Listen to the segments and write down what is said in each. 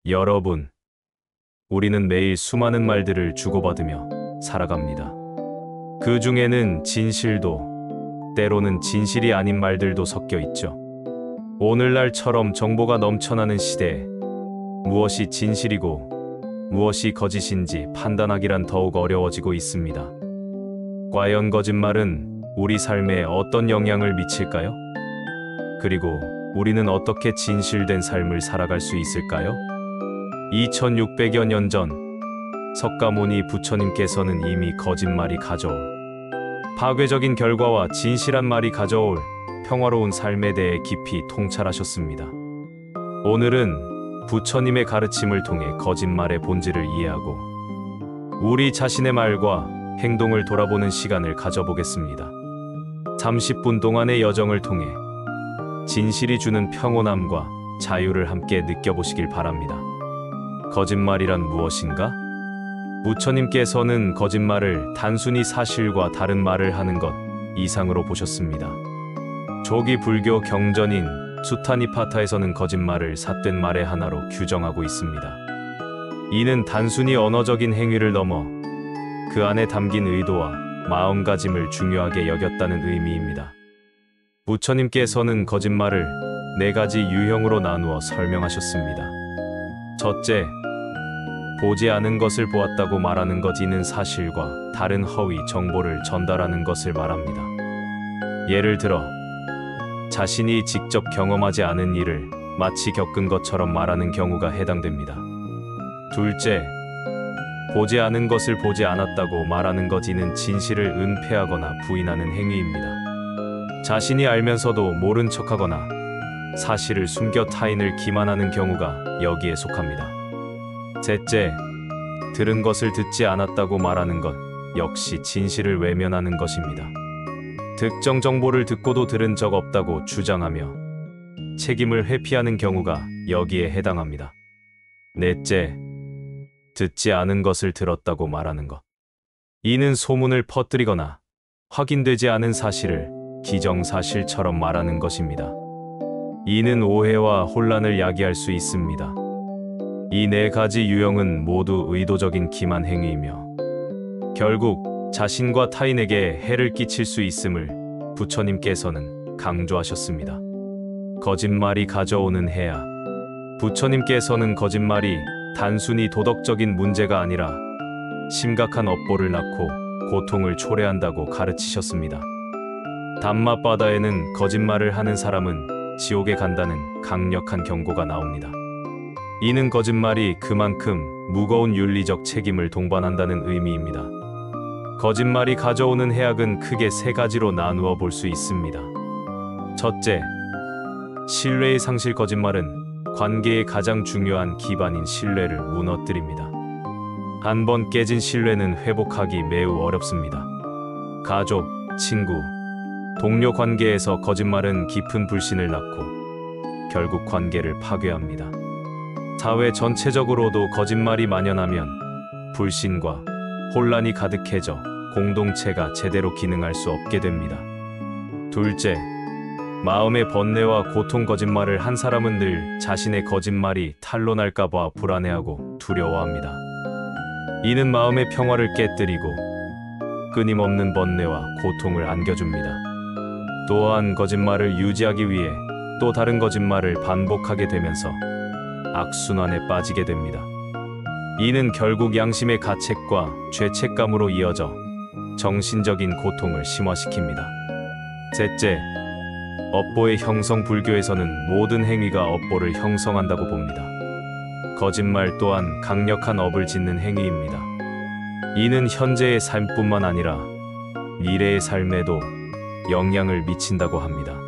여러분, 우리는 매일 수많은 말들을 주고받으며 살아갑니다. 그 중에는 진실도, 때로는 진실이 아닌 말들도 섞여 있죠. 오늘날처럼 정보가 넘쳐나는 시대에 무엇이 진실이고 무엇이 거짓인지 판단하기란 더욱 어려워지고 있습니다. 과연 거짓말은 우리 삶에 어떤 영향을 미칠까요? 그리고 우리는 어떻게 진실된 삶을 살아갈 수 있을까요? 2600여 년 전 석가모니 부처님께서는 이미 거짓말이 가져올 파괴적인 결과와 진실한 말이 가져올 평화로운 삶에 대해 깊이 통찰하셨습니다. 오늘은 부처님의 가르침을 통해 거짓말의 본질을 이해하고 우리 자신의 말과 행동을 돌아보는 시간을 가져보겠습니다. 30분 동안의 여정을 통해 진실이 주는 평온함과 자유를 함께 느껴보시길 바랍니다. 거짓말이란 무엇인가? 부처님께서는 거짓말을 단순히 사실과 다른 말을 하는 것 이상으로 보셨습니다. 조기 불교 경전인 수타니파타에서는 거짓말을 삿된 말의 하나로 규정하고 있습니다. 이는 단순히 언어적인 행위를 넘어 그 안에 담긴 의도와 마음가짐을 중요하게 여겼다는 의미입니다. 부처님께서는 거짓말을 4가지 유형으로 나누어 설명하셨습니다. 첫째, 보지 않은 것을 보았다고 말하는 것. 이는 사실과 다른 허위 정보를 전달하는 것을 말합니다. 예를 들어 자신이 직접 경험하지 않은 일을 마치 겪은 것처럼 말하는 경우가 해당됩니다. 둘째, 보지 않은 것을 보지 않았다고 말하는 것. 이는 진실을 은폐하거나 부인하는 행위입니다. 자신이 알면서도 모른 척하거나 사실을 숨겨 타인을 기만하는 경우가 여기에 속합니다. 셋째, 들은 것을 듣지 않았다고 말하는 것. 역시 진실을 외면하는 것입니다. 특정 정보를 듣고도 들은 적 없다고 주장하며 책임을 회피하는 경우가 여기에 해당합니다. 넷째, 듣지 않은 것을 들었다고 말하는 것. 이는 소문을 퍼뜨리거나 확인되지 않은 사실을 기정사실처럼 말하는 것입니다. 이는 오해와 혼란을 야기할 수 있습니다. 이 4가지 유형은 모두 의도적인 기만 행위이며 결국 자신과 타인에게 해를 끼칠 수 있음을 부처님께서는 강조하셨습니다. 거짓말이 가져오는 해야. 부처님께서는 거짓말이 단순히 도덕적인 문제가 아니라 심각한 업보를 낳고 고통을 초래한다고 가르치셨습니다. 담마바다에는 거짓말을 하는 사람은 지옥에 간다는 강력한 경고가 나옵니다. 이는 거짓말이 그만큼 무거운 윤리적 책임을 동반한다는 의미입니다. 거짓말이 가져오는 해악은 크게 3가지로 나누어 볼 수 있습니다. 첫째, 신뢰의 상실. 거짓말은 관계의 가장 중요한 기반인 신뢰를 무너뜨립니다. 한 번 깨진 신뢰는 회복하기 매우 어렵습니다. 가족, 친구, 동료 관계에서 거짓말은 깊은 불신을 낳고 결국 관계를 파괴합니다. 사회 전체적으로도 거짓말이 만연하면 불신과 혼란이 가득해져 공동체가 제대로 기능할 수 없게 됩니다. 둘째, 마음의 번뇌와 고통. 거짓말을 한 사람은 늘 자신의 거짓말이 탄로날까봐 불안해하고 두려워합니다. 이는 마음의 평화를 깨뜨리고 끊임없는 번뇌와 고통을 안겨줍니다. 또한 거짓말을 유지하기 위해 또 다른 거짓말을 반복하게 되면서 악순환에 빠지게 됩니다. 이는 결국 양심의 가책과 죄책감으로 이어져 정신적인 고통을 심화시킵니다. 셋째, 업보의 형성. 불교에서는 모든 행위가 업보를 형성한다고 봅니다. 거짓말 또한 강력한 업을 짓는 행위입니다. 이는 현재의 삶뿐만 아니라 미래의 삶에도 영향을 미친다고 합니다.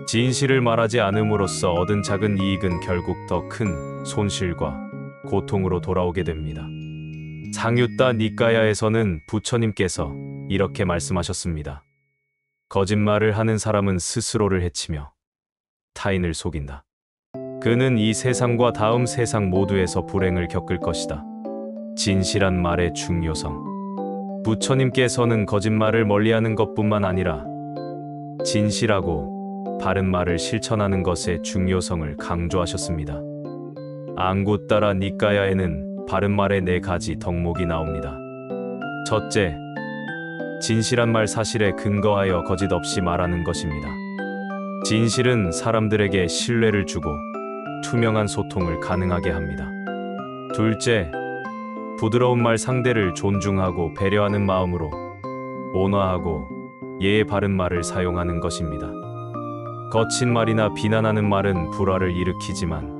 진실을 말하지 않음으로써 얻은 작은 이익은 결국 더 큰 손실과 고통으로 돌아오게 됩니다. 상유따 니까야에서는 부처님께서 이렇게 말씀하셨습니다. 거짓말을 하는 사람은 스스로를 해치며 타인을 속인다. 그는 이 세상과 다음 세상 모두에서 불행을 겪을 것이다. 진실한 말의 중요성. 부처님께서는 거짓말을 멀리하는 것뿐만 아니라 진실하고 바른 말을 실천하는 것의 중요성을 강조하셨습니다. 안구 따라 니까야에는 바른말의 4가지 덕목이 나옵니다. 첫째, 진실한 말 사실에 근거하여 거짓 없이 말하는 것입니다. 진실은 사람들에게 신뢰를 주고 투명한 소통을 가능하게 합니다. 둘째, 부드러운 말 상대를 존중하고 배려하는 마음으로 온화하고 예의 바른 말을 사용하는 것입니다. 거친 말이나 비난하는 말은 불화를 일으키지만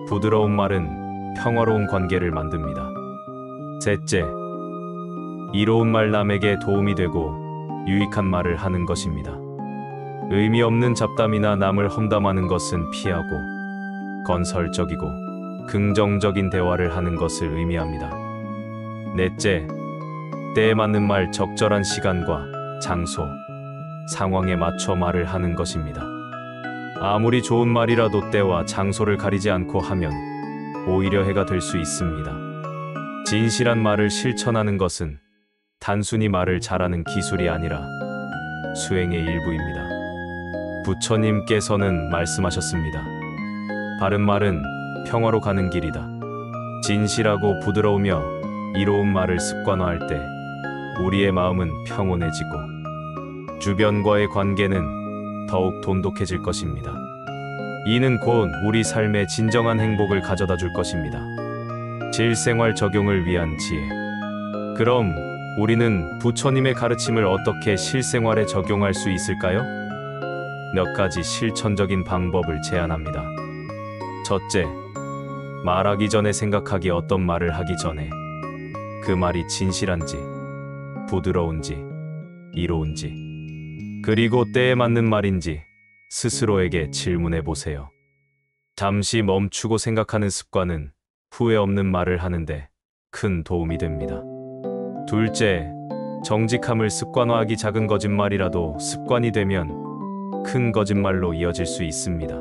부드러운 말은 평화로운 관계를 만듭니다. 셋째, 이로운 말 남에게 도움이 되고 유익한 말을 하는 것입니다. 의미 없는 잡담이나 남을 험담하는 것은 피하고 건설적이고 긍정적인 대화를 하는 것을 의미합니다. 넷째, 때에 맞는 말 적절한 시간과 장소, 상황에 맞춰 말을 하는 것입니다. 아무리 좋은 말이라도 때와 장소를 가리지 않고 하면 오히려 해가 될 수 있습니다. 진실한 말을 실천하는 것은 단순히 말을 잘하는 기술이 아니라 수행의 일부입니다. 부처님께서는 말씀하셨습니다. 바른 말은 평화로 가는 길이다. 진실하고 부드러우며 이로운 말을 습관화할 때 우리의 마음은 평온해지고 주변과의 관계는 더욱 돈독해질 것입니다. 이는 곧 우리 삶에 진정한 행복을 가져다 줄 것입니다. 실생활 적용을 위한 지혜. 그럼 우리는 부처님의 가르침을 어떻게 실생활에 적용할 수 있을까요? 몇 가지 실천적인 방법을 제안합니다. 첫째, 말하기 전에 생각하기. 어떤 말을 하기 전에 그 말이 진실한지, 부드러운지, 이로운지, 그리고 때에 맞는 말인지 스스로에게 질문해 보세요. 잠시 멈추고 생각하는 습관은 후회 없는 말을 하는데 큰 도움이 됩니다. 둘째, 정직함을 습관화하기. 작은 거짓말이라도 습관이 되면 큰 거짓말로 이어질 수 있습니다.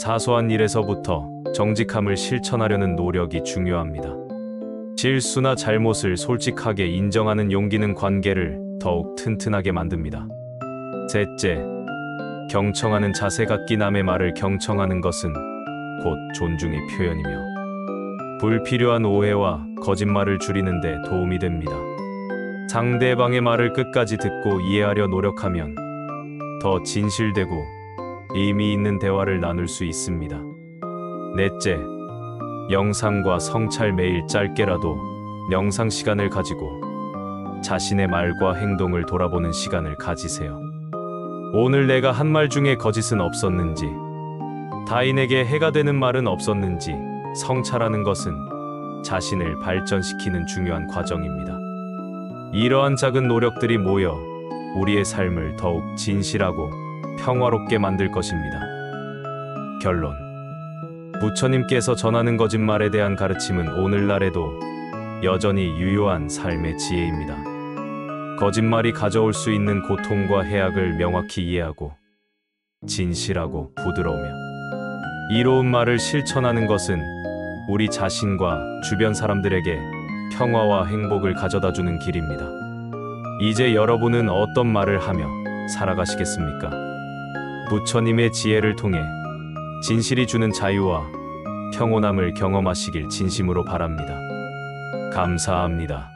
사소한 일에서부터 정직함을 실천하려는 노력이 중요합니다. 실수나 잘못을 솔직하게 인정하는 용기는 관계를 더욱 튼튼하게 만듭니다. 셋째, 경청하는 자세 갖기. 남의 말을 경청하는 것은 곧 존중의 표현이며 불필요한 오해와 거짓말을 줄이는 데 도움이 됩니다. 상대방의 말을 끝까지 듣고 이해하려 노력하면 더 진실되고 의미 있는 대화를 나눌 수 있습니다. 넷째, 명상과 성찰. 매일 짧게라도 명상 시간을 가지고 자신의 말과 행동을 돌아보는 시간을 가지세요. 오늘 내가 한 말 중에 거짓은 없었는지, 타인에게 해가 되는 말은 없었는지 성찰하는 것은 자신을 발전시키는 중요한 과정입니다. 이러한 작은 노력들이 모여 우리의 삶을 더욱 진실하고 평화롭게 만들 것입니다. 결론. 부처님께서 전하는 거짓말에 대한 가르침은 오늘날에도 여전히 유효한 삶의 지혜입니다. 거짓말이 가져올 수 있는 고통과 해악을 명확히 이해하고 진실하고 부드러우며 이로운 말을 실천하는 것은 우리 자신과 주변 사람들에게 평화와 행복을 가져다주는 길입니다. 이제 여러분은 어떤 말을 하며 살아가시겠습니까? 부처님의 지혜를 통해 진실이 주는 자유와 평온함을 경험하시길 진심으로 바랍니다. 감사합니다.